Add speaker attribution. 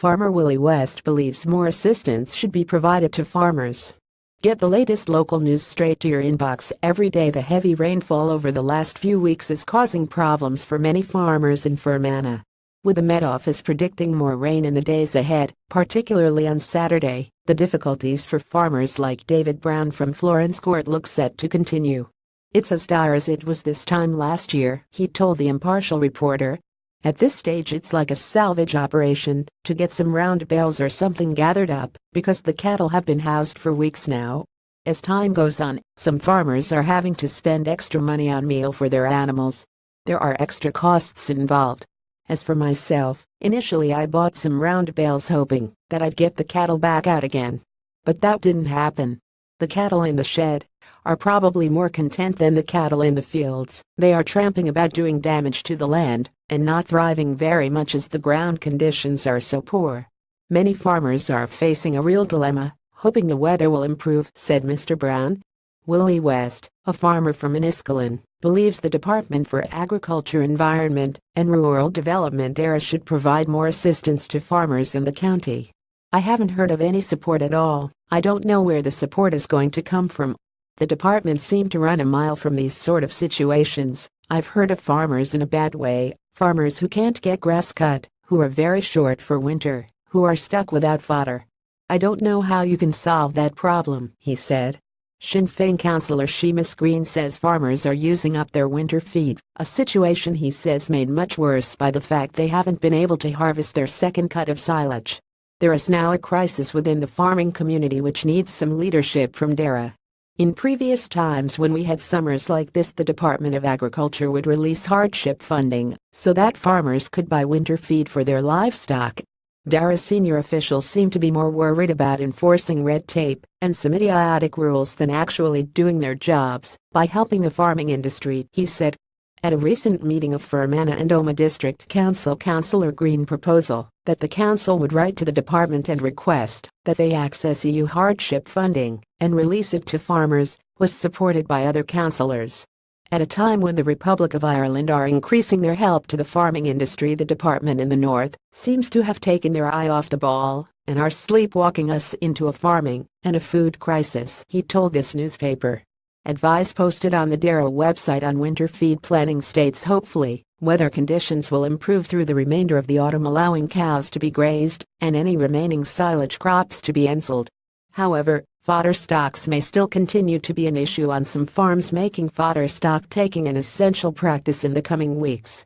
Speaker 1: Farmer Willie West believes more assistance should be provided to farmers. Get the latest local news straight to your inbox every day. The heavy rainfall over the last few weeks is causing problems for many farmers in Fermanagh, with the Met Office predicting more rain in the days ahead, particularly on Saturday. The difficulties for farmers like David Brown from Florence Court look set to continue. "It's as dire as it was this time last year," he told the Impartial reporter. "At this stage it's like a salvage operation to get some round bales or something gathered up, because the cattle have been housed for weeks now. As time goes on, some farmers are having to spend extra money on meal for their animals. There are extra costs involved. As for myself, initially I bought some round bales hoping that I'd get the cattle back out again. But that didn't happen. The cattle in the shed are probably more content than the cattle in the fields. They are tramping about doing damage to the land and not thriving very much as the ground conditions are so poor. Many farmers are facing a real dilemma, hoping the weather will improve," said Mr. Brown. Willie West, a farmer from Enniskillen, believes the Department for Agriculture, Environment and Rural Development should provide more assistance to farmers in the county. "I haven't heard of any support at all. I don't know where the support is going to come from. The department seemed to run a mile from these sort of situations. I've heard of farmers in a bad way, farmers who can't get grass cut, who are very short for winter, who are stuck without fodder. I don't know how you can solve that problem," he said. Sinn Féin councillor Seamus Green says farmers are using up their winter feed, a situation he says made much worse by the fact they haven't been able to harvest their second cut of silage. "There is now a crisis within the farming community which needs some leadership from DARA. In previous times when we had summers like this, the Department of Agriculture would release hardship funding so that farmers could buy winter feed for their livestock. DARA senior officials seem to be more worried about enforcing red tape and some idiotic rules than actually doing their jobs by helping the farming industry," he said. At a recent meeting of Fermanagh and Omagh District Council, Councillor Green proposal that the council would write to the department and request that they access EU hardship funding and release it to farmers was supported by other councillors. At a time when the Republic of Ireland are increasing their help to the farming industry, the department in the north seems to have taken their eye off the ball and are sleepwalking us into a farming and a food crisis, he told this newspaper. Advice posted on the DARA website on winter feed planning states hopefully weather conditions will improve through the remainder of the autumn, allowing cows to be grazed and any remaining silage crops to be ensouled. However, fodder stocks may still continue to be an issue on some farms, making fodder stock taking an essential practice in the coming weeks.